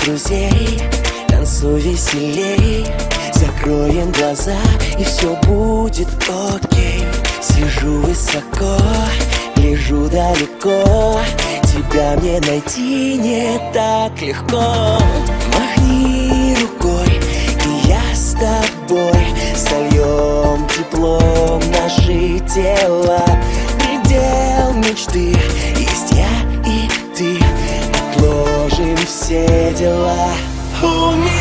Друзей, танцуй веселей, закроем глаза и все будет окей. Сижу высоко, гляжу далеко, тебя мне найти не так легко. Махни рукой, и я с тобой сольем теплом наши тела. Предел мечты, есть я и ты, отложим все дела. У меня